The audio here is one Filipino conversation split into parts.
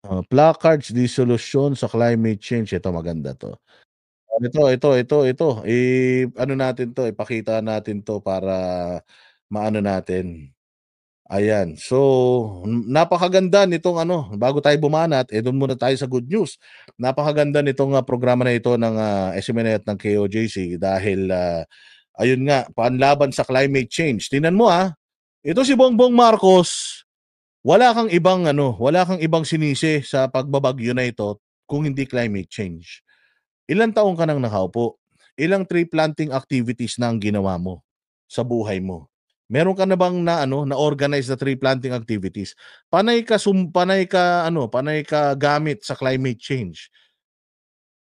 Placards di solusyon sa climate change, ito maganda 'to. Ito, ano natin 'to, ipakita natin 'to para maano natin. Ayan. So, napakaganda nitong ano, bago tayo bumanat, dun muna tayo sa good news. Napakaganda nitong, programa na ito ng, SMNI at ng KOJC dahil, ayun nga, panlaban sa climate change. Tingnan mo, ito si Bongbong Marcos, wala kang ibang sinisi sa pagbabagyo na ito kung hindi climate change. Ilang taon ka nang nakaupo? Ilang tree planting activities na ang ginawa mo sa buhay mo? Meron ka na bang na-organize na tree planting activities? Panay ka gamit sa climate change.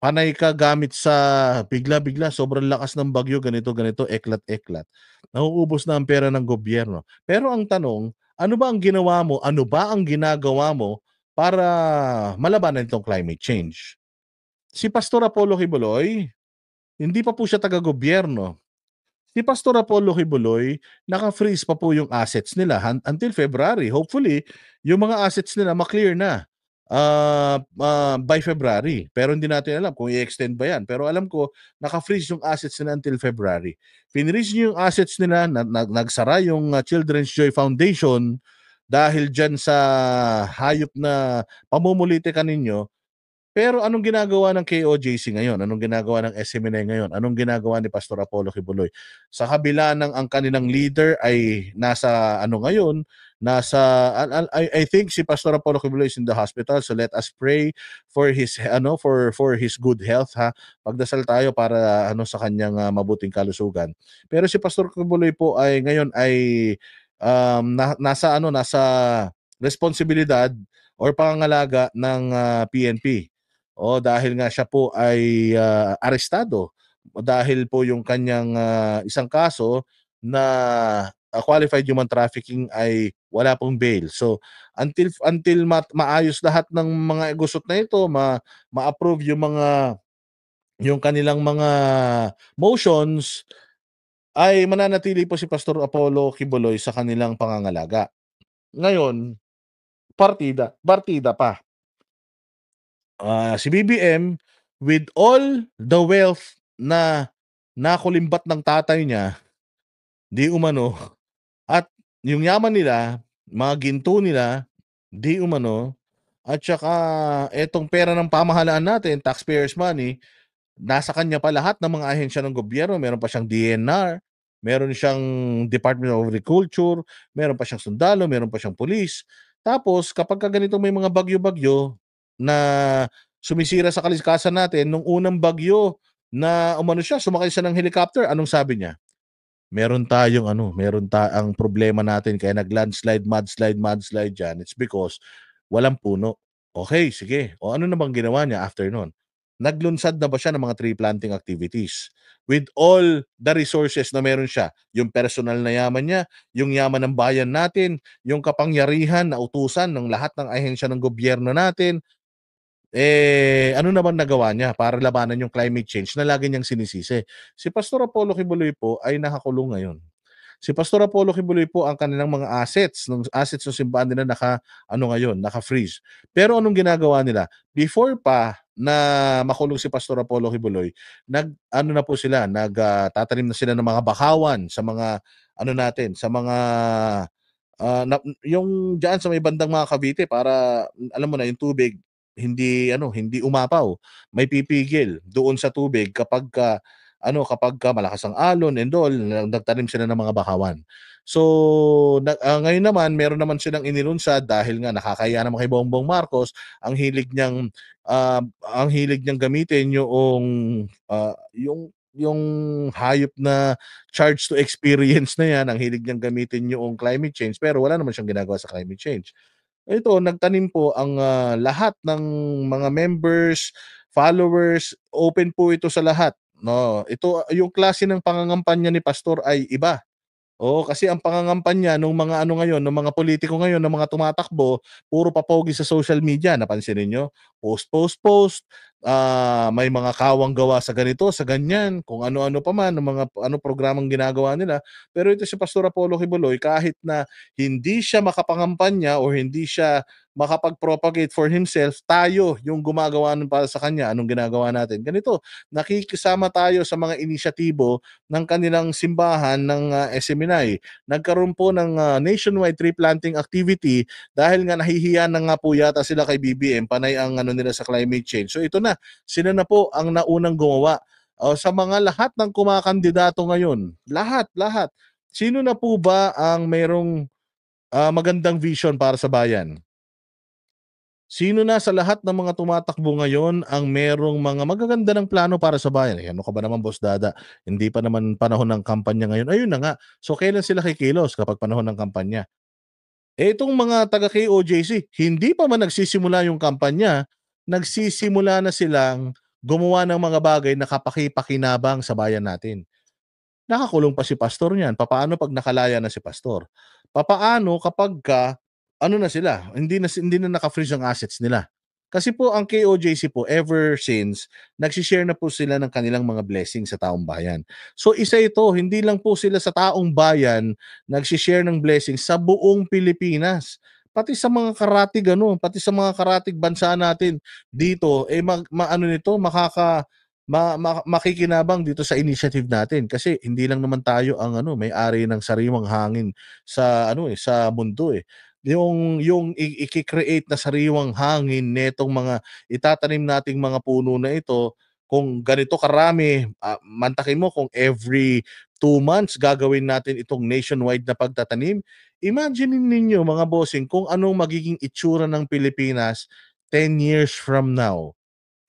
Panay ka gamit sa bigla-bigla, sobrang lakas ng bagyo, ganito, ganito, eklat-eklat. Nauubos na ang pera ng gobyerno. Pero ang tanong, ano ba ang ginawa mo, ano ba ang ginagawa mo para malabanan itong climate change? Si Pastor Apollo Kibuloy, hindi pa po siya taga-gobyerno. Si Pastor Apollo Kibuloy, naka-freeze pa po yung assets nila until February. Hopefully, yung mga assets nila ma-clear na by February. Pero hindi natin alam kung i-extend ba yan. Pero alam ko, naka-freeze yung assets nila until February. Finreeze nyo yung assets nila, nagsara yung Children's Joy Foundation dahil dyan sa hayop na pamumulitika ninyo. Pero anong ginagawa ng KOJC ngayon? Anong ginagawa ng SMNI ngayon? Anong ginagawa ni Pastor Apollo Kibuloy? Sa kabila ng ang kanilang leader ay nasa ano ngayon, I think si Pastor Apollo Kibuloy is in the hospital, so let us pray for his for his good health, ha. Pagdasal tayo para sa kanyang mabuting kalusugan. Pero si Pastor Kibuloy po ay ngayon ay nasa responsibilidad or pangangalaga ng PNP. Dahil nga siya po ay arestado dahil po yung kanyang isang kaso na qualified human trafficking ay wala pong bail. So until maayos lahat ng mga gusot na ito, ma-approve yung kanilang mga motions, ay mananatili po si Pastor Apollo Kibuloy sa kanilang pangangalaga. Ngayon, partida pa. Si BBM, with all the wealth na nakulimbat ng tatay niya, di umano, at yung yaman nila, mga ginto nila, di umano, at saka etong pera ng pamahalaan natin, taxpayers money, nasa kanya pa lahat ng mga ahensya ng gobyerno. Meron pa siyang DNR, meron siyang Department of Agriculture, meron pa siyang sundalo, meron pa siyang pulis. Tapos kapag ganito may mga bagyo-bagyo na sumisira sa kalikasan natin, nung unang bagyo na umano siya, sumakay siya ng helicopter, anong sabi niya? Ang problema natin kaya nag-landslide, mudslide diyan, it's because walang puno. Okay, sige. O ano na bang ginawa niya after nun? Naglunsad na ba siya ng mga tree planting activities? With all the resources na meron siya, yung personal na yaman niya, yung yaman ng bayan natin, yung kapangyarihan na utusan ng lahat ng ahensya ng gobyerno natin, ano naman nagawa niya para labanan yung climate change na lagi niyang sinisisi? Si Pastor Apollo Kibuloy po ay nakakulong ngayon. Si Pastor Apollo Kibuloy po ang kanilang mga assets ng simbahan nila ngayon, naka-freeze. Pero anong ginagawa nila? Before pa na makulong si Pastor Apollo Kibuloy, na po sila, tatanim na sila ng mga bakawan sa mga natin, sa mga yung diyan sa may bandang mga Cavite para alam mo na yung tubig hindi umapaw. May pipigil doon sa tubig kapagka malakas ang alon and all, nagtanim sila ng mga bakawan. So, ngayon naman meron naman silang inilunsad dahil nga nakakahiya naman kay Bongbong Marcos, ang hilig niyang gamitin yung hayop na charge to experience na yan, ang hilig niyang gamitin yung climate change, pero wala naman siyang ginagawa sa climate change. Ito, nagtanim po ang lahat ng mga members, followers, open po ito sa lahat, 'no. Ito yung klase ng pangangampanya ni pastor ay iba. Oo, kasi ang pangangampanya nung mga ngayon, nung mga politiko ngayon, ng mga tumatakbo, puro papogi sa social media, napansin ninyo? Post, post, post, may mga kawang gawa sa ganito, sa ganyan, kung ano-ano pa man, ng mga ano programang ginagawa nila. Pero ito si Pastor Apollo Kibuloy, kahit na hindi siya makapangampanya o hindi siya makapag-propagate for himself, tayo yung gumagawa nun para sa kanya. Anong ginagawa natin? Ganito, nakikisama tayo sa mga inisyatibo ng kanilang simbahan ng SMNI. Nagkaroon po ng nationwide tree planting activity dahil nga nahihiya na nga po yata sila kay BBM, panay ang ano nila sa climate change. So ito na, sila na po ang naunang gumawa. Sa mga lahat ng kumakandidato ngayon, lahat, sino na po ba ang merong magandang vision para sa bayan? Sino na sa lahat ng mga tumatakbo ngayon ang merong mga magaganda ng plano para sa bayan? Eh, ano ka ba naman, Boss Dada? Hindi pa naman panahon ng kampanya ngayon. Ayun na nga. So, kailan sila kikilos kapag panahon ng kampanya? Eh, itong mga taga KOJC, hindi pa man nagsisimula yung kampanya, nagsisimula na silang gumawa ng mga bagay na kapaki-pakinabang sa bayan natin. Nakakulong pa si pastor niyan, papaano 'pag nakalaya na si pastor? Papaano kapagka ano na sila, hindi na naka-freeze ang assets nila? Kasi po ang KOJC po ever since, nagse-share na po sila ng kanilang mga blessings sa taong bayan. So isa ito, hindi lang po sila sa taong bayan nagse-share ng blessings, sa buong Pilipinas. Pati sa mga karatig ano, pati sa mga karatig bansa natin dito, eh maano nito, makikinabang dito sa initiative natin kasi hindi lang naman tayo ang ano may-ari ng sariwang hangin sa ano sa mundo eh. Yung i-create na sariwang hangin netong mga itatanim nating mga puno na ito, kung ganito karami, mantakin mo kung every 2 months gagawin natin itong nationwide na pagtatanim. Imagine ninyo mga bossing kung anong magiging itsura ng Pilipinas 10 years from now.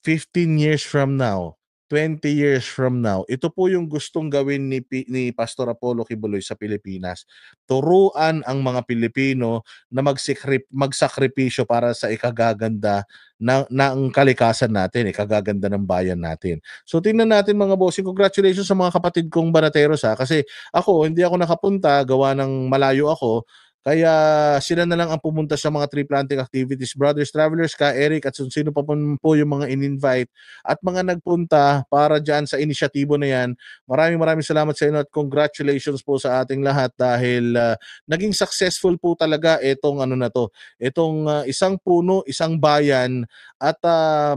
15 years from now, 20 years from now. Ito po yung gustong gawin ni Pastor Apollo Kibuloy sa Pilipinas. Turuan ang mga Pilipino na magsakripisyo para sa ikagaganda ng kalikasan natin, ikagaganda ng bayan natin. So tingnan natin mga bossing, congratulations sa mga kapatid kong banateros kasi ako hindi ako nakapunta gawa ng malayo ako. Kaya sila na lang ang pumunta sa mga tree planting activities. Brothers Travelers, Ka Eric at sino pa po yung mga in-invite at mga nagpunta para dyan sa inisyatibo na yan. Maraming salamat sa inyo at congratulations po sa ating lahat dahil naging successful po talaga itong ano na to. Itong isang puno, isang bayan at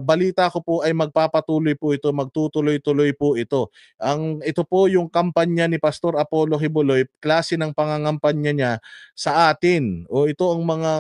balita ko po ay magpapatuloy po ito, magtutuloy-tuloy po ito. Ito po yung kampanya ni Pastor Apollo Kibuloy, klase ng pangangampanya niya sa atin. O ito ang mga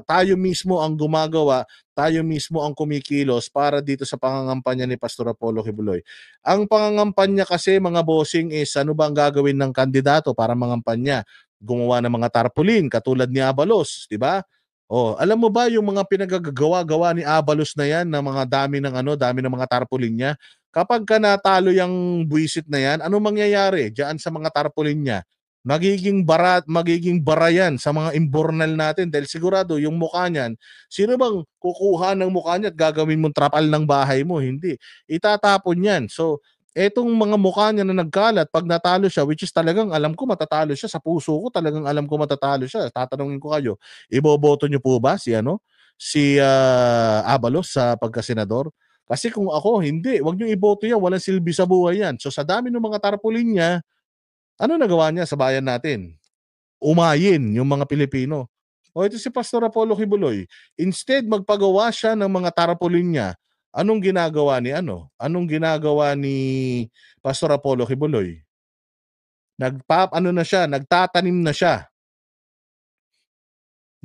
tayo mismo ang gumagawa, tayo mismo ang kumikilos para dito sa pangangampanya ni Pastor Apollo Kibuloy. Ang pangangampanya kasi mga bossing is ano ba ang gagawin ng kandidato para mangampanya? Gumawa ng mga tarpaulin katulad ni Abalos, di ba? Oh, alam mo ba yung mga pinagagawa-gawa ni Abalos na yan na mga dami ng mga tarpaulin niya? Kapag ka natalo yung buwisit na yan, ano mangyayari diyan sa mga tarpaulin niya? Magiging bara yan sa mga imbornal natin dahil sigurado yung mukha niyan, sino bang kukuha ng mukha niya at gagawin mong trapal ng bahay mo? Hindi. Itatapon yan. So, etong mga mukha niya na nagkalat, pag natalo siya, which is talagang alam ko matatalo siya, sa puso ko talagang alam ko matatalo siya. Tatanungin ko kayo, iboboto niyo po ba si ano? Si Abalos sa pagkasenador? Kasi kung ako, hindi. Wag niyo iboto yan. Walang silbi sa buhay yan. So sa dami ng mga tarpaulin niya, ano nagawa niya sa bayan natin? Umayin yung mga Pilipino. O ito si Pastor Apollo Kibuloy, instead magpagawa siya ng mga tarpaulin niya, anong ginagawa ni ano? Anong ginagawa ni Pastor Apollo Kibuloy? Ano na siya, nagtatanim na siya,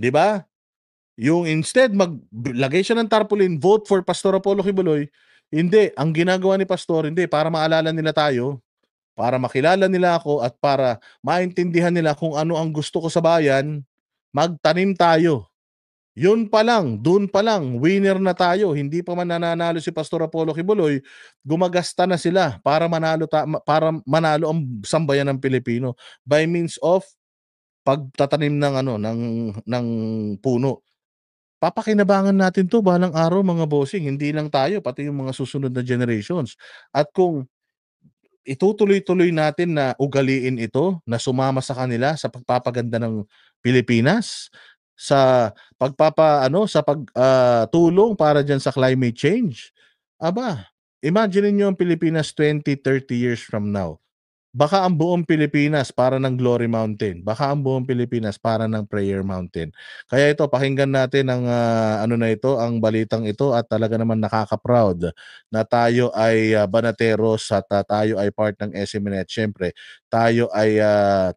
'di ba? Yung instead maglagay siya ng tarpaulin, vote for Pastor Apollo Kibuloy, hindi, ang ginagawa ni Pastor, hindi para maalala nila tayo, para makilala nila ako at para maintindihan nila kung ano ang gusto ko sa bayan, magtanim tayo. Yun pa lang, dun pa lang, winner na tayo. Hindi pa man nananalo si Pastor Apollo Kibuloy, gumagasta na sila para manalo ang sambayan ng Pilipino by means of pagtatanim ng ano ng puno. Papakinabangan natin 'to balang araw mga bossing, hindi lang tayo pati yung mga susunod na generations. At kung itutuloy-tuloy natin na ugaliin ito, na sumama sa kanila sa pagpapaganda ng Pilipinas, sa tulong para diyan sa climate change. Aba, imagine niyo ang Pilipinas 20, 30 years from now. Baka ang buong Pilipinas para ng Glory Mountain, baka ang buong Pilipinas para ng Prayer Mountain. Kaya ito pakinggan natin ang, ano na ito, ang balitang ito at talaga naman nakaka-proud na tayo ay, banateros at, tayo ay part ng SMNI at siyempre tayo ay,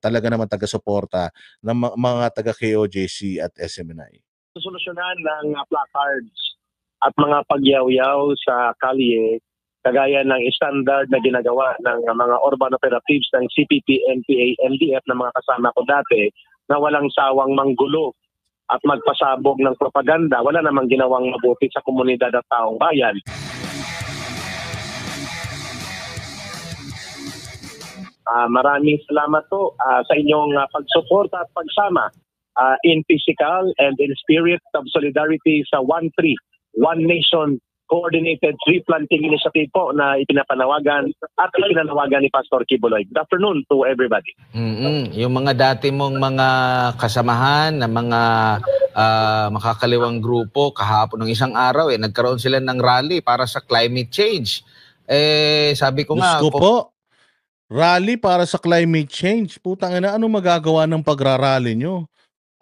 talaga naman taga-suporta ng mga taga-KOJC at SMNI. Solusyonan ng placards at mga pagyaw-yaw sa kalye kagaya ng standard na ginagawa ng mga urban operatives ng CPP, NPA, MDF na mga kasama ko dati na walang sawang manggulo at magpasabog ng propaganda. Wala namang ginawang mabuti sa komunidad at taong bayan. Maraming salamat po sa inyong pagsuporta at pagsama in physical and in spirit of solidarity sa 1-3, One Nation Coordinated Tree Planting Initiative po na ipinapanawagan at ipinanawagan ni Pastor Kibuloy. Good afternoon to everybody. Yung mga dati mong mga kasamahan na mga makakaliwang grupo kahapon ng isang araw nagkaroon sila ng rally para sa climate change. Sabi ko nga, Diyos ko po, rally para sa climate change. Putang ina, anong magagawa ng pagrarally nyo?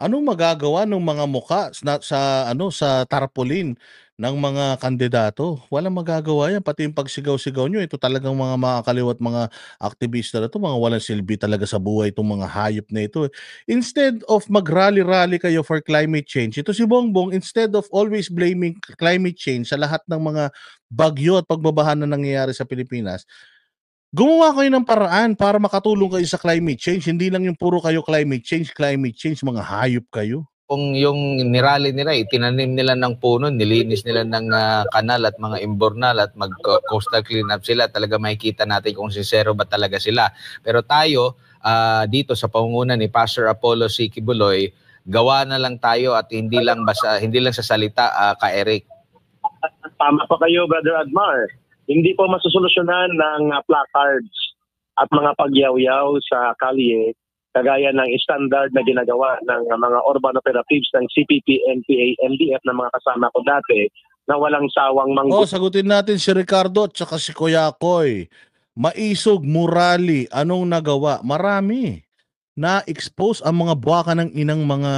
Anong magagawa ng mga muka sa tarpaulin ng mga kandidato? Walang magagawa yan. Pati yung pagsigaw-sigaw nyo, ito talagang mga makakaliwat mga aktivista na to, mga walang silbi talaga sa buhay itong mga hayop na ito. Instead of mag-rally-rally kayo for climate change, ito si Bongbong, instead of always blaming climate change sa lahat ng mga bagyo at pagbabaha na nangyayari sa Pilipinas, gumawa kayo ng paraan para makatulong kayo sa climate change. Hindi lang yung puro kayo climate change, mga hayop kayo. kung yung nirally nila, itinanim nila ng puno, nilinis nila ng kanal at mga imbornal at mag-coastal cleanup sila, talaga makikita natin kung sincero ba talaga sila. Pero tayo, dito sa pangunguna ni Pastor Apollo C. Kibuloy, gawa na lang tayo at hindi lang sa salita, ka Eric. Tama pa kayo, Brother Admar. Hindi po masusolusyonan ng placards at mga pagyaw-yaw sa kalye kagaya ng standard na ginagawa ng mga urban operatives ng CPP, NPA, MDF na mga kasama ko dati na walang sawang sagutin natin si Ricardo at saka si Kuya Koy. Maisog, Murali, anong nagawa? Marami. Na-expose ang mga buwaka ng inang mga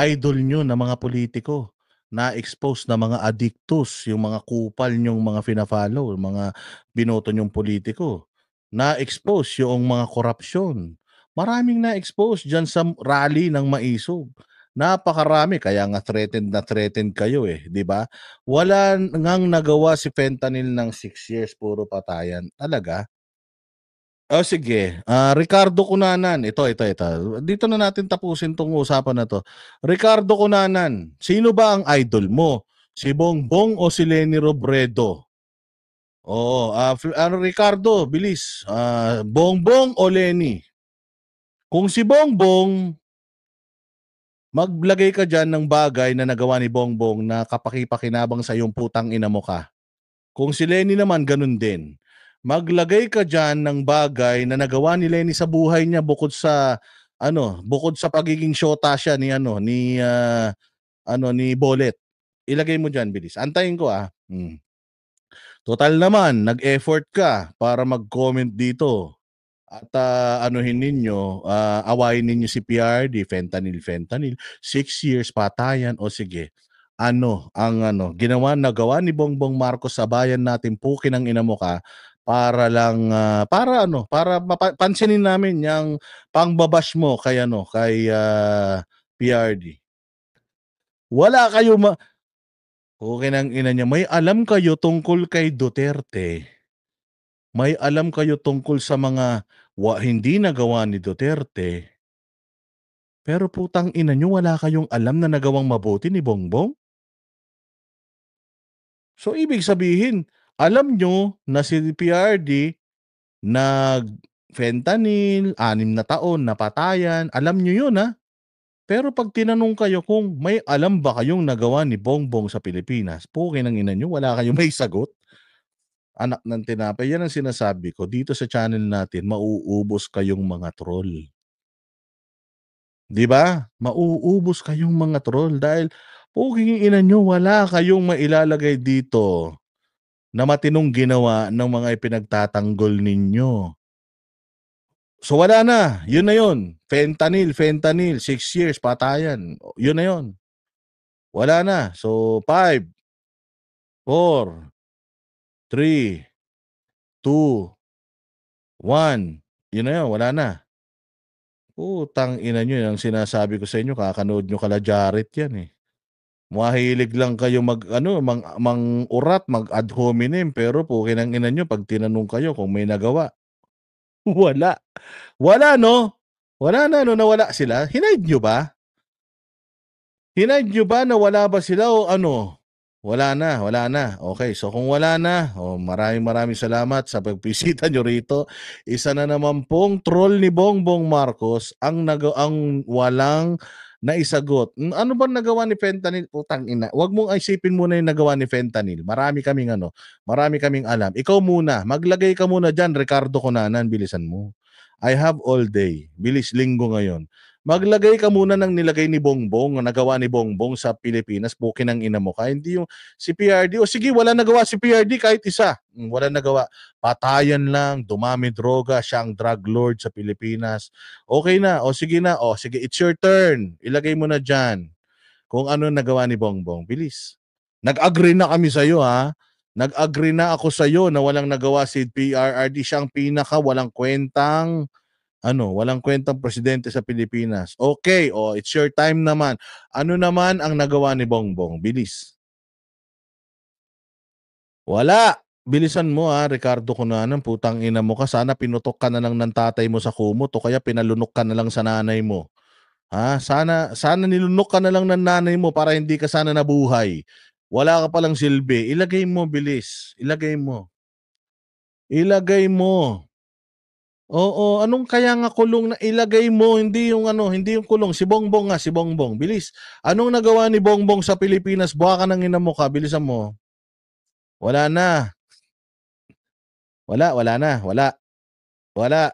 idol nyo na mga politiko. Na-expose na mga addictus, yung mga kupal nyong mga fina-follow, mga binoto nyong politiko. Na-expose yung mga korupsyon. Maraming na-expose dyan sa rally ng Maisog. Napakarami, kaya nga threatened kayo di ba? Wala ngang nagawa si fentanyl ng 6 years, puro patayan. Talaga? Oh, sige. Ricardo Cunanan, ito. Dito na natin tapusin tong usapan na to. Ricardo Cunanan, sino ba ang idol mo? Si Bongbong o si Leni Robredo? Oo, Ricardo, bilis. Bongbong o Leni? Kung si Bongbong, maglagay ka dyan ng bagay na nagawa ni Bongbong na kapaki-pakinabang sa iyong putang ina mo ka. Kung si Leni naman, ganun din. Maglagay ka dyan ng bagay na nagawa ni Leni sa buhay niya bukod sa pagiging shota siya ni Bolet. Ilagay mo dyan, bilis. Antayin ko Total naman, nag-effort ka para mag-comment dito. At anuhin ninyo, awayin ninyo si PRD, fentanyl. 6 years patayan, o sige. Nagawa ni Bongbong Marcos sa bayan natin, pukin ang ina mo ka, para lang para pansinin namin yung pangbabash mo kay PRD. Wala kayo pukin ang ina niya. May alam kayo tungkol kay Duterte. May alam kayo tungkol sa mga hindi nagawa ni Duterte. Pero putang ina nyo, wala kayong alam na nagawang mabuti ni Bongbong? So, ibig sabihin, alam nyo na si PRD nag-fentanyl, 6 na taon, napatayan. Alam nyo yun, Pero pag tinanong kayo kung may alam ba kayong nagawa ni Bongbong sa Pilipinas, pukin ang ina nyo, wala kayong may sagot. Anak ng tinapay, yan ang sinasabi ko. Dito sa channel natin, mauubos kayong mga troll. Di ba? Mauubos kayong mga troll dahil puking ina nyo, wala kayong mailalagay dito na matinong ginawa ng mga ipinagtatanggol ninyo. So wala na, yun na yun. Fentanyl, 6 years, patayan. Yun na yun. Wala na. So 5, 4, 3, 2, 1. Yun na yun, wala na. Putang ina nyo, yung sinasabi ko sa inyo, kakanood nyo kala Jared yan eh. Mahilig lang kayo mang-urat, mag-ad hominem, pero pukinang ina nyo, pag tinanong kayo kung may nagawa, wala. Wala no? Wala na no, nawala sila. Hinaid nyo ba? Hinaid nyo ba na wala ba sila o ano? Wala na, wala na. Okay, so kung wala na, maraming salamat sa pagbisita nyo rito. Isa na naman pong troll ni Bongbong Marcos ang walang naisagot. Ano ba nagawa ni Fentanyl? Putang ina. Huwag mong isipin muna yung nagawa ni Fentanyl. Marami kaming alam. Ikaw muna, maglagay ka muna dyan, Ricardo Cunanan, bilisan mo. I have all day. Bilis linggo ngayon. Maglagay ka muna ng nilagay ni Bongbong, nagawa ni Bongbong sa Pilipinas, bukin ng ina mo ka. Hindi yung si PRD, o sige, wala nagawa si PRD kahit isa. Wala nagawa. Patayan lang, dumami droga, siya ang drug lord sa Pilipinas. Okay na, o sige na, o sige, it's your turn. Ilagay mo na dyan kung ano nagawa ni Bongbong. Bilis. Nag-agree na kami sa'yo, ha? Nag-agree na ako sa'yo na walang nagawa si PRRD. Siya ang pinaka walang kwentang presidente sa Pilipinas. Okay, it's your time naman. Ano naman ang nagawa ni Bongbong? Bilis. Wala. Bilisan mo Ricardo Cunanan, putang ina mo ka. Sana pinutok ka na lang ng tatay mo sa kumot o kaya pinalunok ka na lang sa nanay mo. Sana nilunok ka na lang ng nanay mo para hindi ka sana nabuhay. Wala ka palang silbi. Ilagay mo, bilis. Ilagay mo. Oo, anong kaya nga kulong na ilagay mo, hindi yung kulong, si Bongbong nga, si Bongbong. Bilis. Anong nagawa ni Bongbong sa Pilipinas? Buha ka ng ina mo ka, bilisan mo. Wala na. Wala na. Wala.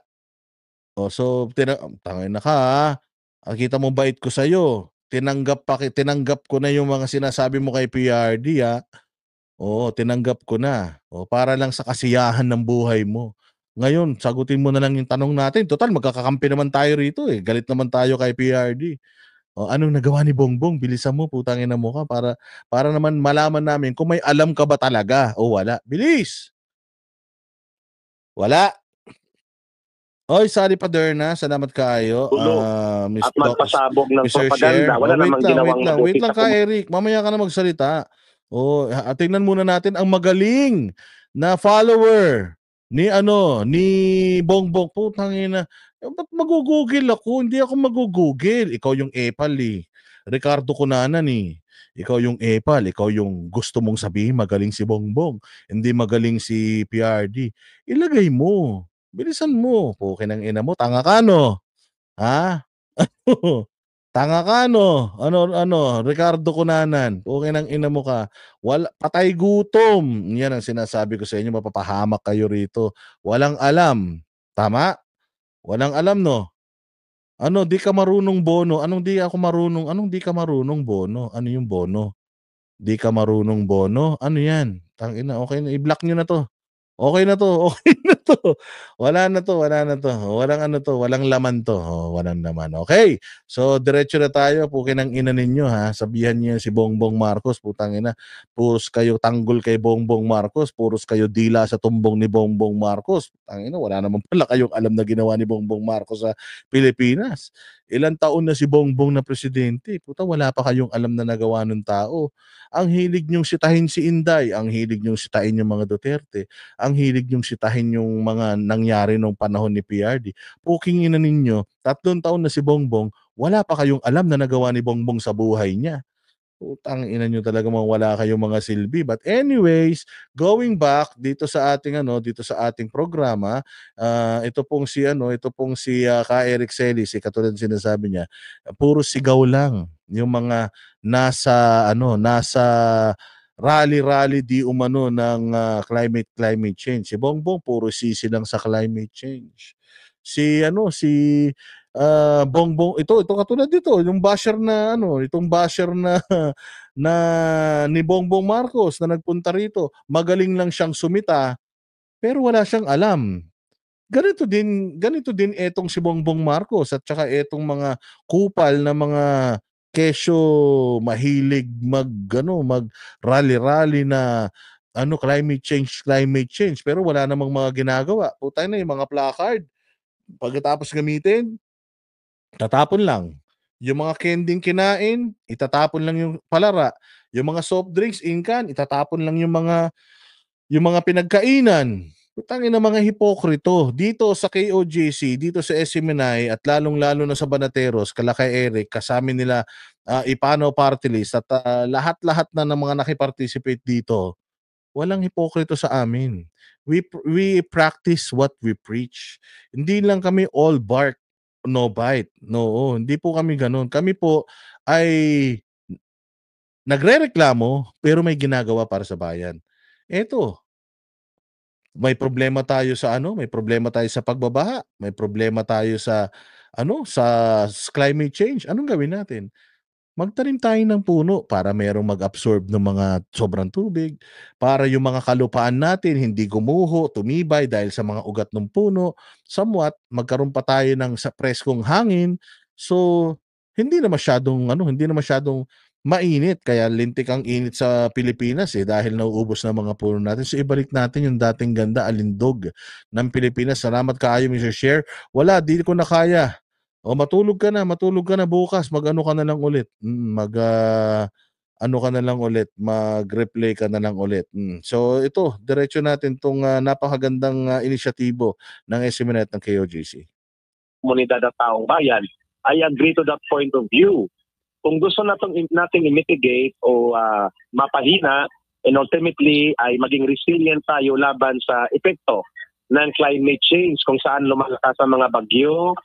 So, tangin na ka Kita mo bait ko sa'yo. Tinanggap ko na yung mga sinasabi mo kay PRD Oo, tinanggap ko na. Para lang sa kasiyahan ng buhay mo. Ngayon, sagutin mo na lang yung tanong natin. Total, magkakakampi naman tayo rito eh. Galit naman tayo kay PRD. Anong nagawa ni Bongbong? Bilisan mo, putangin na mo ka para naman malaman namin kung may alam ka ba talaga o wala. Bilis! Wala. Oy, Sally Paderna, salamat kaayo. At magpasabog ng propaganda. Wala namang ginawang wait lang ka, Eric. Mamaya ka na magsalita. Tingnan muna natin ang magaling na follower ni Bongbong. Putangina. Ba't magugugil ako? Hindi ako magugugil. Ikaw yung epal eh. Ricardo Cunanan eh. Ikaw yung epal. Ikaw yung gusto mong sabihin magaling si Bongbong. Hindi magaling si PRD. Ilagay mo. Bilisan mo. Pukin ng ina mo. Tanga ka no? Ha? Tanga ka no? Ricardo Cunanan. Pukin ng ina mo ka. Patay gutom. Yan ang sinasabi ko sa inyo. Mapapahamak kayo rito. Walang alam. Tama? Walang alam no? Di ka marunong bono. Anong di ako marunong? Anong di ka marunong bono? Ano yung bono? Di ka marunong bono? Ano yan? Tangina, okay na. I-block nyo na to. Okay na to. Wala na to. Walang laman to. Walang laman. Okay. So, diretso na tayo. Pukin ang ina ninyo Sabihan niyo si Bongbong Marcos. Putang ina. Puros kayo tanggol kay Bongbong Marcos. Puros kayo dila sa tumbong ni Bongbong Marcos. Putang ina. Wala naman pala kayong alam na ginawa ni Bongbong Marcos sa Pilipinas. Ilang taon na si Bongbong na presidente. Wala pa kayong alam na nagawa ng tao. Ang hilig niyong sitahin si Inday. Ang hilig niyong sitahin yung mga Duterte. Ang hilig niyong sitahin yung mga nangyari nung panahon ni PRD. Puking ina ninyo, 3 taon na si Bongbong, wala pa kayong alam na nagawa ni Bongbong sa buhay niya. Putang ina nyo talaga wala kayong mga silbi. But anyways, going back dito sa ating programa, ito pong si Ka Eric Celis, katulad ng sinasabi niya, puro sigaw lang yung mga nasa rally di umano ng climate change. Si Bongbong puro sisi lang sa climate change. Si Bongbong ito katulad dito, yung basher na ano, itong basher na na ni Bongbong Marcos na nagpunta rito. Magaling lang siyang sumita, pero wala siyang alam. Ganito din etong si Bongbong Marcos at saka etong mga kupal na mga kesyo mahilig mag rally na climate change pero wala namang mga ginagawa. Putang na yung mga placard pagkatapos gamitin tatapon lang. Yung mga kending kinain, itatapon lang yung palara. Yung mga soft drinks in can, itatapon lang yung mga pinagkainan. Putangin ng mga hipokrito. Dito sa KOJC, dito sa SMNI at lalong-lalo na sa Banateros, kala kay Eric, kasama nila Ipano Party List at lahat-lahat na ng mga nakiparticipate dito, walang hipokrito sa amin. We practice what we preach. Hindi lang kami all bark, no bite. No, hindi po kami ganun. Kami po ay nagrereklamo pero may ginagawa para sa bayan. Eto, may problema tayo sa pagbabaha, may problema tayo sa climate change. Anong gawin natin? Magtanim tayo ng puno para merong mag-absorb ng mga sobrang tubig, para yung mga kalupaan natin hindi gumuho, tumibay dahil sa mga ugat ng puno, somewhat magkaroon pa tayo ng sa preskong hangin. So, hindi na masyadong mainit kaya lintik ang init sa Pilipinas dahil nauubos na mga puno natin. So ibalik natin yung dating ganda alindog ng Pilipinas. Salamat kaayo Mr. Share. Wala, di ko na kaya. O matulog ka na bukas, mag-ano ka na lang ulit. Ano ka na lang ulit, mag-replay ka na lang ulit. So ito, diretso natin tong napakagandang inisyatibo ng SMNet ng KOJC. Komunidad at taong bayan. I agree to that point of view. Kung gusto nating i-mitigate o mapahina and ultimately ay maging resilient tayo laban sa epekto ng climate change kung saan lumalakas ang mga bagyo,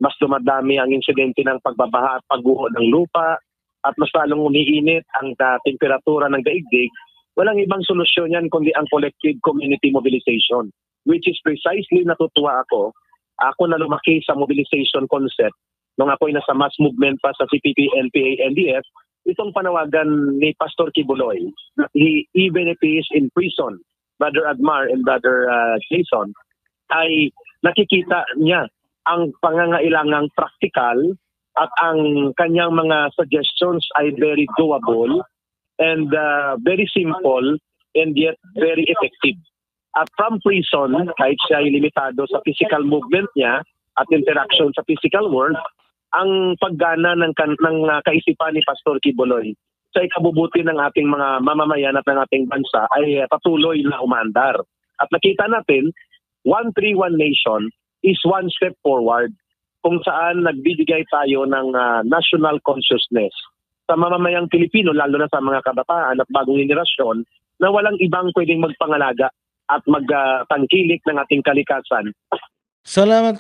mas dumadami ang insidente ng pagbabaha at pagguho ng lupa, at mas lalong umiinit ang temperatura ng daigdig, walang ibang solusyon yan kundi ang collective community mobilization, which is precisely natutuwa ako. Ako na lumaki sa mobilization concept nung ako'y nasa mass movement pa sa CPP, NPA, NDF, itong panawagan ni Pastor Kibuloy, even if he is in prison, Brother Admar and Brother Jason, ay nakikita niya ang pangangailangang practical at ang kanyang mga suggestions ay very doable and very simple and yet very effective. At from prison, kahit siya ay limitado sa physical movement niya at interaction sa physical world, ang paggana ng kaisipan ni Pastor Kibuloy sa ikabubuti ng ating mga mamamayan at ng ating bansa ay patuloy na umandar. At nakita natin, 1-3-1 nation is one step forward kung saan nagbibigay tayo ng national consciousness sa mamamayang Pilipino, lalo na sa mga kabataan at bagong henerasyon, na walang ibang pwedeng magpangalaga at magtangkilik ng ating kalikasan. Salamat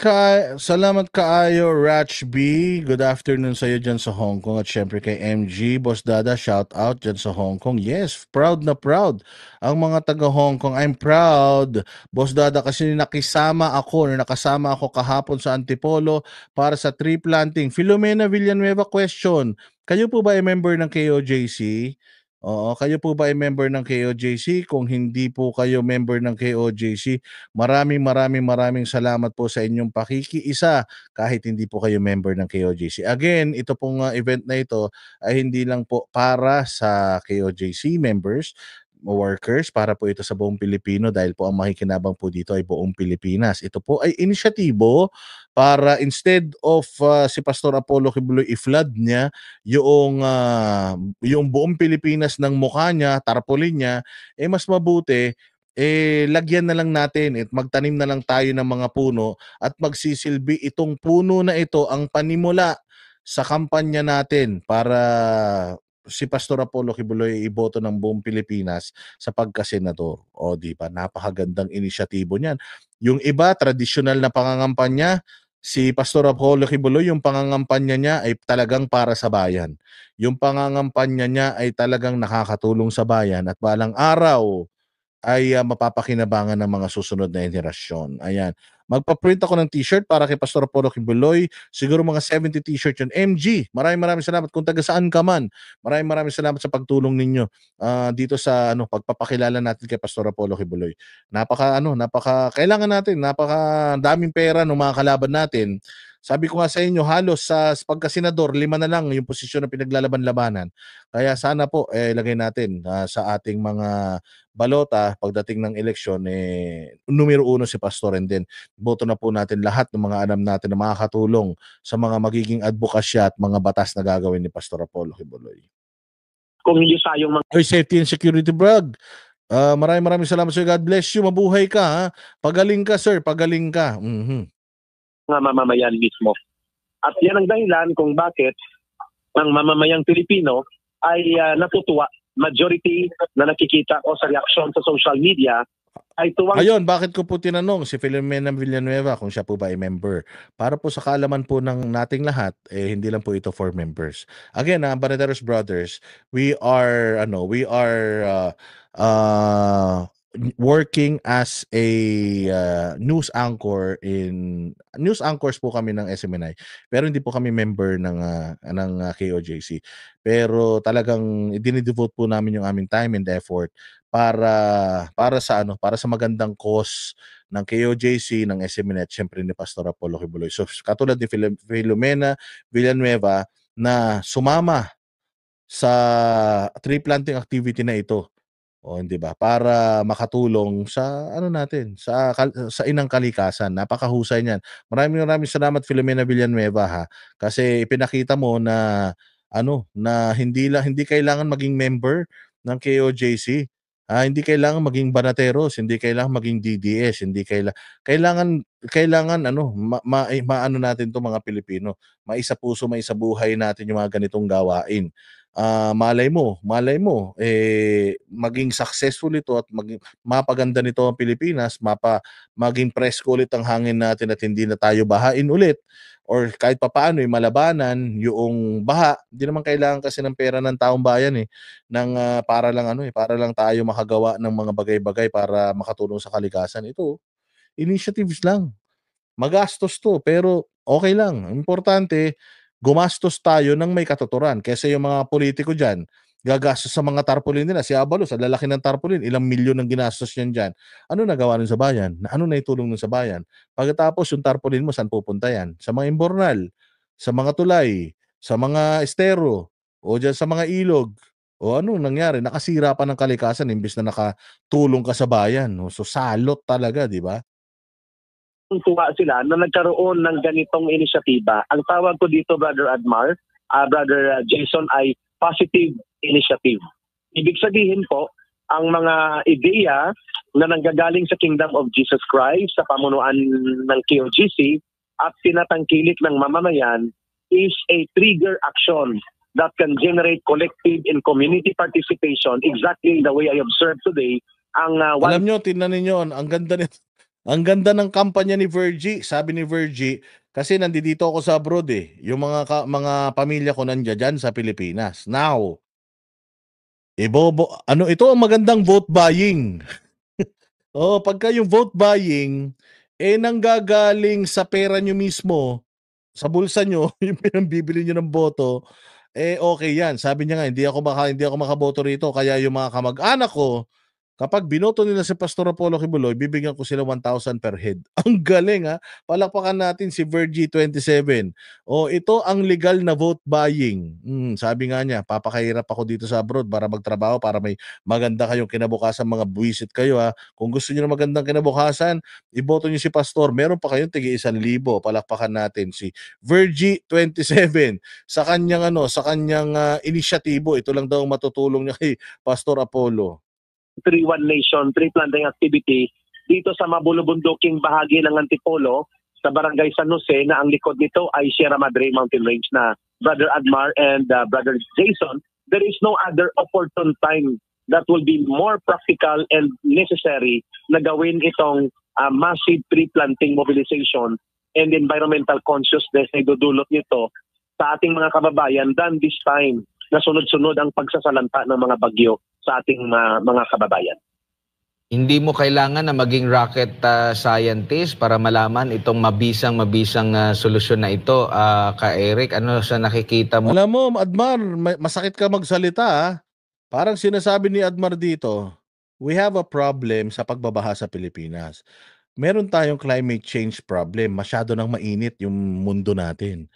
kaayo Ratch B. Good afternoon sa iyo dyan sa Hong Kong at syempre kay MG. Boss Dada, shout out dyan sa Hong Kong. Yes, proud na proud ang mga taga Hong Kong. I'm proud, Boss Dada, kasi nakasama ako kahapon sa Antipolo para sa tree planting. Filomena Villanueva question, kayo po ba ay member ng KOJC? Oo, kayo po ba ay member ng KOJC? Kung hindi po kayo member ng KOJC, maraming salamat po sa inyong pakikiisa kahit hindi po kayo member ng KOJC. Again, ito pong event na ito ay hindi lang po para sa KOJC members o workers, para po ito sa buong Pilipino dahil po ang makikinabang po dito ay buong Pilipinas. Ito po ay inisyatibo para instead of si Pastor Apollo Kibuloy i-flood niya yung buong Pilipinas ng mukha niya, tarpaulin niya, mas mabuti lagyan na lang natin at magtanim na lang tayo ng mga puno at magsisilbi itong puno na ito ang panimula sa kampanya natin para si Pastor Apollo Kibuloy iboto ng buong Pilipinas sa pagkasenador. O di ba, napakagandang inisyatibo niyan. Yung iba, tradisyonal na pangangampanya, si Pastor Apollo Kibuloy, yung pangangampanya niya ay talagang para sa bayan. Yung pangangampanya niya ay talagang nakakatulong sa bayan at balang araw, ay mapapakinabangan ng mga susunod na henerasyon. Ayan. Magpa-print ako ng t-shirt para kay Pastor Apollo Kibuloy. Siguro mga 70 t-shirt yun. MG, maraming salamat kung taga saan ka man. Maraming salamat sa pagtulong ninyo dito sa pagpapakilala natin kay Pastor Apollo Kibuloy. Kailangan natin, daming pera ng mga kalaban natin. Sabi ko nga sa inyo, halos sa pagkasenador, 5 na lang yung posisyon na pinaglalaban-labanan. Kaya sana po ilagay natin sa ating mga balota pagdating ng eleksyon numero 1 si Pastor, and then boto na po natin lahat ng mga alam natin na makakatulong sa mga magiging advokasya at mga batas na gagawin ni Pastor Apollo Kibuloy. Kung hindi sayong Oy, safety and security brag. Maraming salamat sir. God bless you. Mabuhay ka ha. Pagaling ka sir, pagaling ka. mga mamamayan mismo. At yan ang dahilan kung bakit ang mamamayang Pilipino ay natutuwa. Majority na nakikita ko sa reaksyon sa social media ay tuwang... Ayun, bakit ko po tinanong si Filomena Villanueva kung siya po ba ay member? Para po sa kaalaman po ng nating lahat, hindi lang po ito for members. Again, Banaderos Brothers, we are working as a news anchors po kami ng SMNI, pero hindi po kami member ng KOJC. Pero talagang dinidevote po namin yung aming time and effort para sa magandang cause ng KOJC, ng SMNI at syempre ni Pastor Apollo Kibuloy. So katulad ni Filomena Villanueva na sumama sa tree planting activity na ito. Hindi ba? Para makatulong sa sa inang kalikasan. Napakahusay niyan. Maraming salamat Filomena Villanueva ha. Kasi ipinakita mo na na hindi kailangan maging member ng KOJC. Hindi kailangan maging banateros, hindi kailangan maging DDS, hindi kailangan maano natin 'to mga Pilipino. Maisapuso, maisabuhay natin yung mga ganitong gawain. Malay mo maging successful ito at mapaganda nito ang Pilipinas, maging presko ulit ang hangin natin at hindi na tayo bahain ulit, or kahit papaano malabanan yung baha. Hindi naman kailangan kasi ng pera ng taong bayan para lang tayo makagawa ng mga bagay-bagay para makatulong sa kalikasan. Ito initiatives lang. Magastos to, pero okay lang. Importante, gumastos tayo ng may katuturan. Kasi yung mga politiko dyan, gagastos sa mga tarpaulin nila. Si Abalos, ang lalaki ng tarpaulin, ilang milyon ang ginastos yan dyan. Ano nagawa nun sa bayan? Ano naitulong nun sa bayan? Pagkatapos, yung tarpaulin mo, saan pupunta yan? Sa mga imbornal, sa mga tulay, sa mga estero, o dyan sa mga ilog. O ano nangyari? Nakasira pa ng kalikasan imbis na nakatulong ka sa bayan. So, salot talaga, di ba? tuwa sila na nagkaroon ng ganitong inisyatiba. Ang tawag ko dito, Brother Admar, Brother Jason, ay positive initiative. Ibig sabihin po, ang mga ideya na nanggagaling sa Kingdom of Jesus Christ sa pamunuan ng KOGC at tinatangkilik ng mamamayan is a trigger action that can generate collective and community participation exactly the way I observed today. Alam nyo, tingnan ninyo, ang ganda nito. Ang ganda ng kampanya ni Virgie. Sabi ni Virgie, kasi nandito ako sa abroad yung mga pamilya ko nandiyan dyan sa Pilipinas. Now, ito ang magandang vote buying. Pagka yung vote buying, nanggagaling sa pera nyo mismo, sa bulsa nyo, yung pinambibili nyo ng boto, okay yan. Sabi niya nga, hindi ako makaboto rito, kaya yung mga kamag-anak ko, kapag binoto nila si Pastor Apollo Kibuloy, bibigyan ko sila 1,000 per head. Ang galing ha. Palakpakan natin si Virgie 27. Ito ang legal na vote buying. Sabi nga niya, papakahirap ako dito sa abroad para magtrabaho, para may maganda kayong kinabukasan, mga buwisit kayo ha. Kung gusto niyo ng magandang kinabukasan, iboto niyo si Pastor. Meron pa kayong tigi 1,000. Palakpakan natin si Virgie 27 sa kanyang inisyatibo. Ito lang daw matutulong niya kay Pastor Apollo. 3-1 Nation tree planting activity dito sa mabulubunduking bahagi ng Antipolo sa Barangay San Jose, na ang likod nito ay Sierra Madre Mountain Range na Brother Admar and Brother Jason. There is no other opportune time that will be more practical and necessary na gawin itong massive tree planting mobilization and environmental consciousness na idudulot nito sa ating mga kababayan than this time na sunod-sunod ang pagsasalanta ng mga bagyo sa ating mga kababayan. Hindi mo kailangan na maging rocket scientist para malaman itong mabisang solusyon na ito, ka Eric. Ano sa nakikita mo? Alam mo, Admar, masakit ka magsalita, ah. Parang sinasabi ni Admar dito, we have a problem sa pagbabaha sa Pilipinas. Meron tayong climate change problem. Masyado nang mainit yung mundo natin.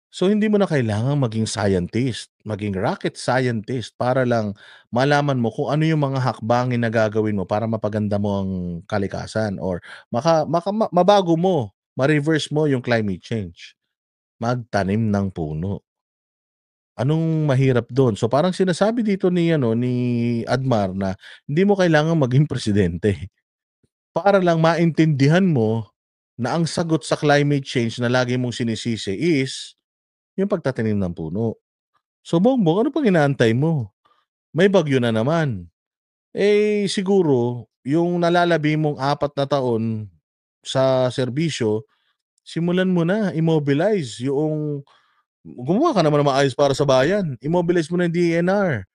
So hindi mo na kailangang maging scientist, maging rocket scientist para lang malaman mo kung ano yung mga hakbangin na gagawin mo para mapaganda mo ang kalikasan or mabago mo, ma-reverse mo yung climate change. Magtanim ng puno. Anong mahirap doon? So parang sinasabi dito ni Admar na hindi mo kailangang maging presidente para lang maintindihan mo na ang sagot sa climate change na lagi mong sinisisi is yung pagtatanim ng puno. So Bongbong, ano pang inaantay mo? May bagyo na naman. Eh siguro, yung nalalabi mong 4 na taon sa serbisyo, simulan mo na, immobilize yung gumawa ka naman ng maayos para sa bayan. Immobilize mo na yung DENR.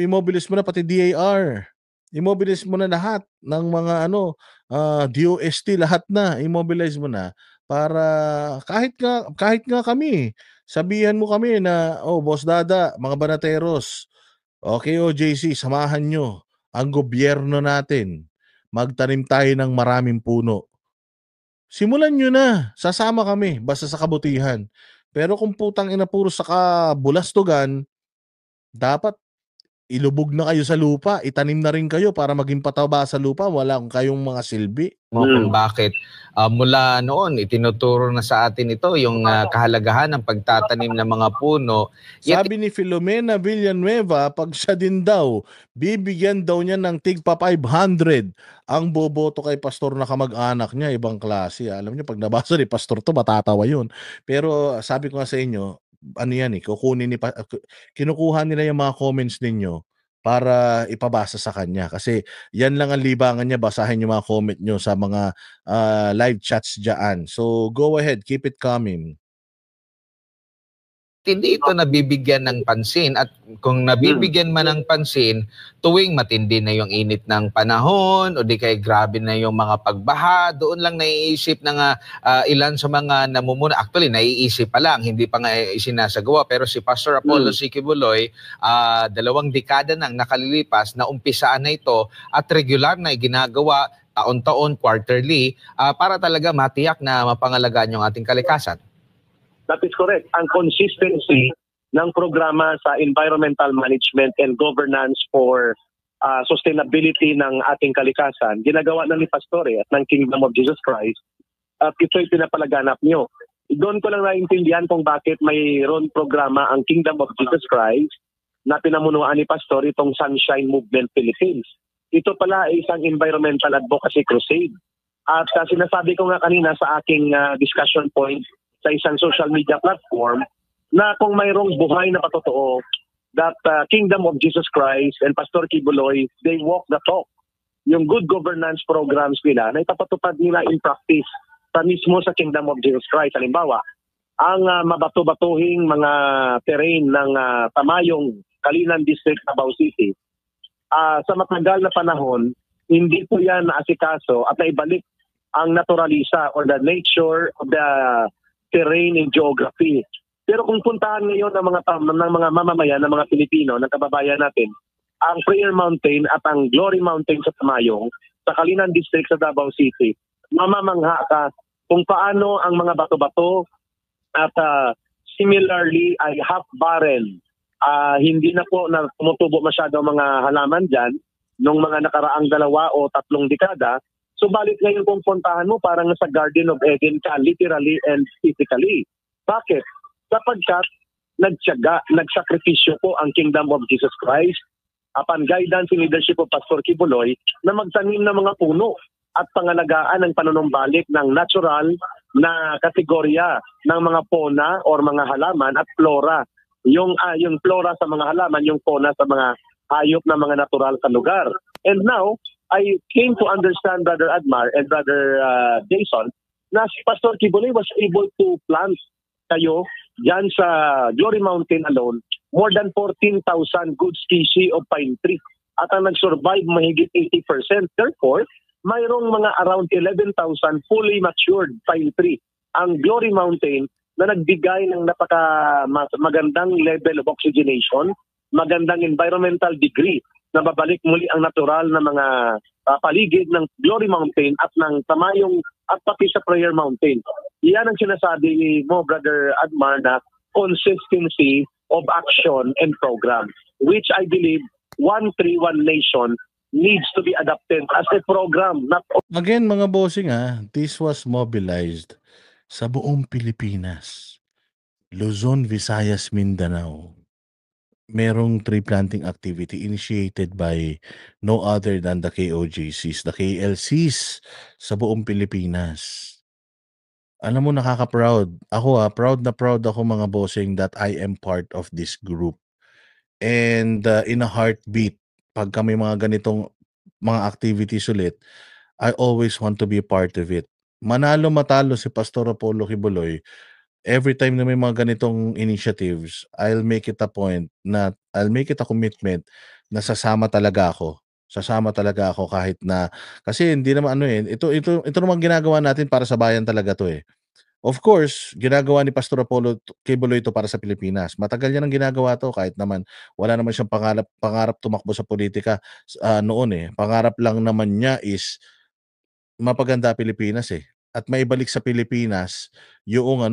Immobilize mo na pati DAR. Immobilize mo na lahat ng mga DOST, lahat na. Immobilize mo na para kahit nga kami, sabihan mo kami na, oh, Boss Dada, mga banateros, okay, OJC, samahan nyo ang gobyerno natin. Magtanim tayo ng maraming puno. Simulan nyo na. Sasama kami, basta sa kabutihan. Pero kung putang ina puro sa kabulastugan, dapat ilubog na kayo sa lupa, itanim na rin kayo para maging pataba sa lupa, wala kayong mga silbi. Kung bakit mula noon itinuturo na sa atin ito yung kahalagahan ng pagtatanim ng mga puno. Sabi ni Filomena Villanueva, pag siya din daw, bibigyan daw niya ng tigpa 500 ang boboto kay pastor na kamag-anak niya, ibang klase. Alam niyo, pag nabasa ni pastor to, matatawa yun. Pero sabi ko nga sa inyo, ano yan kinukuha nila yung mga comments ninyo para ipabasa sa kanya. Kasi yan lang ang libangan niya, basahin yung mga comment nyo sa mga live chats dyan. So go ahead, keep it coming. Hindi ito nabibigyan ng pansin, at kung nabibigyan man ng pansin tuwing matindi na yung init ng panahon o di kaya grabe na yung mga pagbaha, doon lang naiisip ng ilan sa mga namumuno. Actually, naiisip pa lang, hindi pa nga isinasagawa. Pero si Pastor Apollo C. Quiboloy, 2 dekada nang nakalilipas na umpisaan na ito at regular na ginagawa taon-taon, quarterly, para talaga matiyak na mapangalagaan yung ating kalikasan. That is correct. Ang consistency ng programa sa environmental management and governance for sustainability ng ating kalikasan, ginagawa na ni Pastore at ng Kingdom of Jesus Christ, at ito'y pinapalaganap nyo. Doon ko lang naintindihan kung bakit mayroon programa ang Kingdom of Jesus Christ na pinamunuan ni Pastor, itong Sunshine Movement Philippines. Ito pala ay isang environmental advocacy crusade. At sinasabi ko nga kanina sa aking discussion point sa isang social media platform na kung mayroong buhay na patotoo that Kingdom of Jesus Christ and Pastor Quiboloy, they walk the talk. Yung good governance programs nila na ipapatupad nila in practice sa mismo sa Kingdom of Jesus Christ. Halimbawa, ang mabato-batuhing mga terrain ng Tamayong, Kalinan District, Davao City, sa matagal na panahon, hindi po yan naasikaso at naibalik ang naturalisa or the nature of the terrain and geography. Pero kung puntahan ngayon ng mga mamamayan, ng mga Pilipino, ng kababayan natin, ang Prayer Mountain at ang Glory Mountain sa Tamayong, sa Kalinan District sa Davao City, mamamangha ka kung paano ang mga bato-bato at similarly ay half-barren. Hindi na po na tumutubo masyado mga halaman dyan nung mga nakaraang 2 o 3 dekada. Subalit ngayon kung puntahan mo, parang sa Garden of Eden ka, literally and physically. Bakit? Sapagkat nagsakripisyo po ang Kingdom of Jesus Christ upon guidance and leadership of Pastor Quiboloy na magtanim ng mga puno at pangalagaan ng panunumbalik ng natural na kategorya ng mga fauna or mga halaman at flora. Yung flora sa mga halaman, yung fauna sa mga hayop na mga natural sa lugar. And now, I came to understand, Brother Admar and Brother Jason, na si Pastor Quiboloy was able to plant kayo dyan sa Glory Mountain alone more than 14,000 good species of pine tree. at ang nag-survive mahigit 80%. Therefore, mayroong mga around 11,000 fully matured file 3 ang Glory Mountain na nagbigay ng magandang level of oxygenation, magandang environmental degree na babalik muli ang natural na mga paligid ng Glory Mountain at ng Tamayong at pati sa Prayer Mountain. Iyan ang sinasabi mo, Brother Admar, na consistency of action and program, which I believe 131 Nation needs to be adopted as a program. Not Again, mga bossing this was mobilized sa buong Pilipinas. Luzon, Visayas, Mindanao. Merong tree planting activity initiated by no other than the KOJCs, the KLCs sa buong Pilipinas. Alam mo, nakaka-proud. Ako proud ako mga bossing that I am part of this group. And in a heartbeat, pag kami mga ganitong mga activities ulit, I always want to be part of it. Manalo matalo si Pastor Apollo Kibuloy, every time na may mga ganitong initiatives, I'll make it a commitment na sasama talaga ako. Sasama talaga ako kahit na, kasi hindi naman ito naman ginagawa natin para sa bayan talaga to eh. Of course, ginagawa ni Pastor Apollo Kibuloy ito para sa Pilipinas. Matagal niya nang ginagawa to kahit naman wala naman siyang pangarap tumakbo sa politika noon eh. Pangarap lang naman niya is mapaganda Pilipinas eh. At maibalik sa Pilipinas yung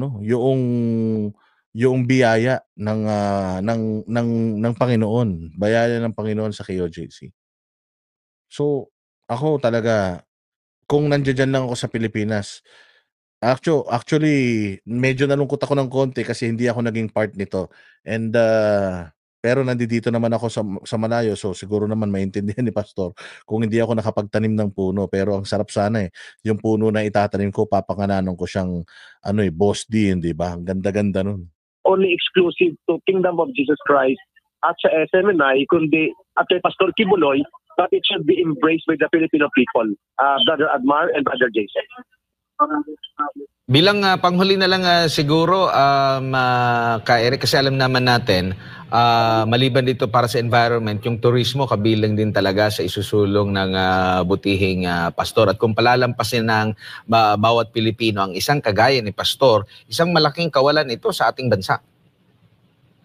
yung biyaya ng Panginoon, biyaya ng Panginoon sa KOJC. So, ako talaga kung nandiyan lang ako sa Pilipinas, actually medyo nalungkot ako ng konti kasi hindi ako naging part nito. And pero nandito naman ako sa Malayo, so siguro naman maintindihan ni Pastor kung hindi ako nakapagtanim ng puno. Pero ang sarap sana yung puno na itatanim ko, papangananon ko siyang Boss D, di ba? Ang ganda-ganda nun. Only exclusive to Kingdom of Jesus Christ at sa SMNI, kundi at kay Pastor Kibuloy, but it should be embraced by the Filipino people, Brother Admar and Brother Jason. Bilang panghuli na lang siguro, ka-Eric, kasi alam naman natin, maliban dito para sa environment, yung turismo kabilang din talaga sa isusulong ng butihing pastor. At kung palalampasin ng bawat Pilipino ang isang kagaya ni Pastor, isang malaking kawalan ito sa ating bansa.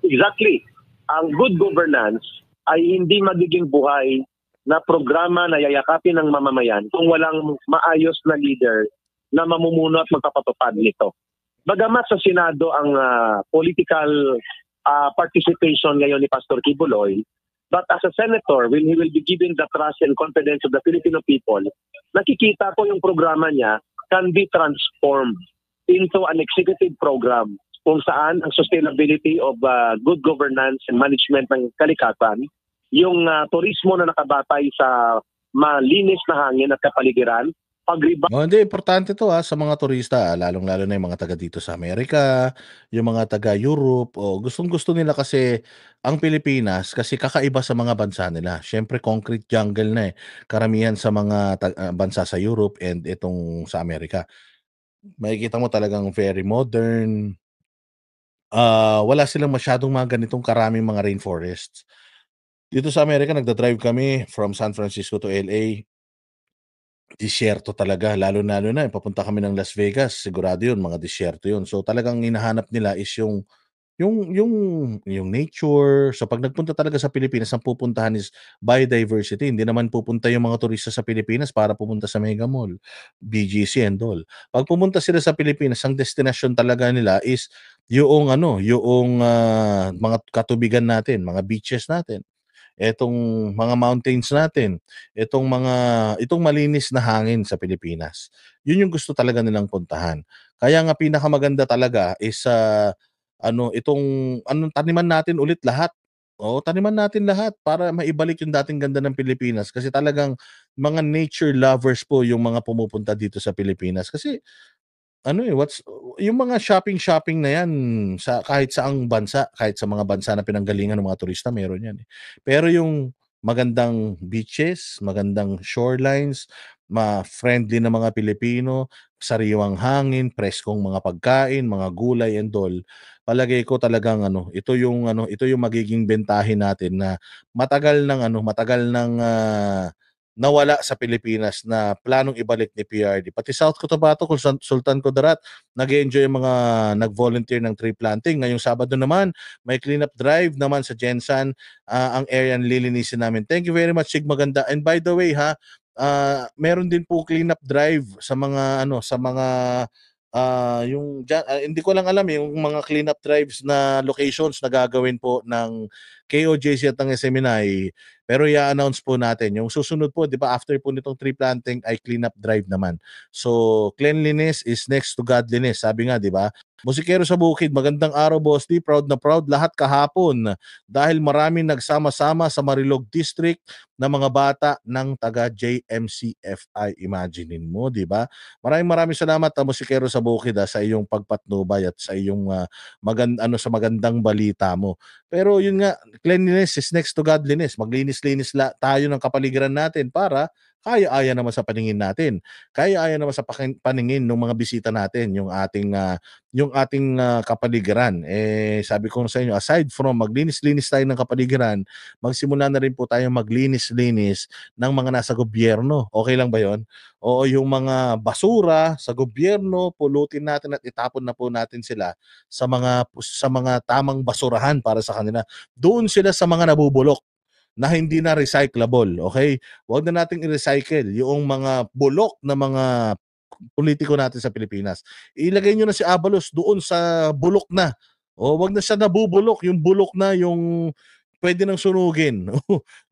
Exactly. Ang good governance ay hindi magiging buhay na programa na yayakapin ng mamamayan kung walang maayos na leader na mamumuno at magpapatupad nito. Bagamat sa Senado ang political participation ngayon ni Pastor Kibuloy, but as a senator, when he will be given the trust and confidence of the Filipino people, nakikita ko yung programa niya can be transformed into an executive program kung saan ang sustainability of good governance and management ng kalikasan, yung turismo na nakabatay sa malinis na hangin at kapaligiran, hindi, importante to sa mga turista, lalong-lalo na yung mga taga dito sa Amerika, yung mga taga Europe, gustong-gusto nila kasi ang Pilipinas kasi kakaiba sa mga bansa nila. Syempre concrete jungle na karamihan sa mga bansa sa Europe and itong sa Amerika. Makikita mo talagang very modern. Wala silang masyadong mga ganitong karaming mga rainforests. Dito sa Amerika, nagda-drive kami from San Francisco to LA. Disyerto talaga, lalo-lalo na papunta kami ng Las Vegas, sigurado yun, mga disyerto yun. So talagang hinahanap nila is yung nature. So pag nagpunta talaga sa Pilipinas, ang pupuntahan is biodiversity. Hindi naman pupunta yung mga turista sa Pilipinas para pumunta sa Mega Mall, BGC and all. Pag pumunta sila sa Pilipinas, ang destination talaga nila is yung mga katubigan natin, mga beaches natin, etong mga mountains natin, itong malinis na hangin sa Pilipinas. Yun yung gusto talaga nilang puntahan. Kaya nga pinakamaganda talaga is taniman natin ulit lahat. Taniman natin lahat para maibalik yung dating ganda ng Pilipinas kasi talagang mga nature lovers po yung mga pumupunta dito sa Pilipinas kasi yung mga shopping na yan sa kahit saang bansa, kahit sa mga bansa na pinanggalingan ng mga turista, meron yan. Pero yung magandang beaches, magandang shorelines, friendly na mga Pilipino, sariwang hangin, preskong mga pagkain, mga gulay and all. Palagay ko talagang ito yung magiging bentahin natin na matagal nang nawala sa Pilipinas na planong ibalik ni PRD. Pati South Cotabato, kung Sultan Kudarat, nag-enjoy yung mga nag-volunteer ng tree planting. Ngayong Sabado naman, may cleanup drive naman sa Jensan, ang area lilinisin namin. Thank you very much, Sig Maganda. And by the way meron din po cleanup drive sa mga hindi ko lang alam yung mga cleanup drives na locations na gagawin po ng KOJC at ng SMNI. Pero i-announce po natin. Yung susunod po, di ba, after po nitong tree planting ay cleanup drive naman. So, cleanliness is next to godliness. Sabi nga, di ba? Musikero sa Bukid, magandang araw, Boss D. Proud na proud lahat kahapon dahil maraming nagsama-sama sa Marilog District na mga bata ng taga JMCFI. Imaginein mo, di ba? Maraming salamat, Musikero sa Bukid, sa iyong pagpatnubay at sa iyong sa magandang balita mo. Pero yun nga, cleanliness is next to godliness. Maglinis-linis tayo ng kapaligiran natin para kaya-aya naman sa paningin natin. Kaya-aya naman sa paningin ng mga bisita natin, yung ating kapaligiran. Sabi ko sa inyo, aside from maglinis-linis tayo ng kapaligiran, magsimula na rin po tayo maglinis-linis ng mga nasa gobyerno. Okay lang ba 'yon? Oo, yung mga basura sa gobyerno, pulutin natin at itapon na po natin sila sa mga tamang basurahan para sa kanila. Doon sila sa mga nabubulok na hindi na recyclable, okay? Huwag na nating i-recycle yung mga bulok na mga politiko natin sa Pilipinas. Ilagay nyo na si Abalos doon sa bulok na. O wag na siya nabubulok, yung bulok na yung pwede nang sunugin.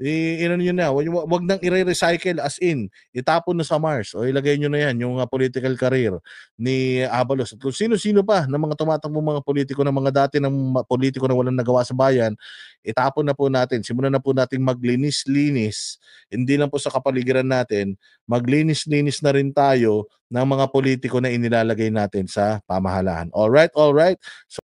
Inon nyo na, wag nang i-recycle as in, itapon na sa Mars. O ilagay nyo na yan, yung political career ni Abalos. At kung sino-sino pa ng mga tumatakbong mga politiko, ng mga dati ng politiko na walang nagawa sa bayan, itapon na po natin. Simulan na po natin maglinis-linis. Hindi lang po sa kapaligiran natin, maglinis-linis na rin tayo ng mga politiko na inilalagay natin sa pamahalaan. All right. So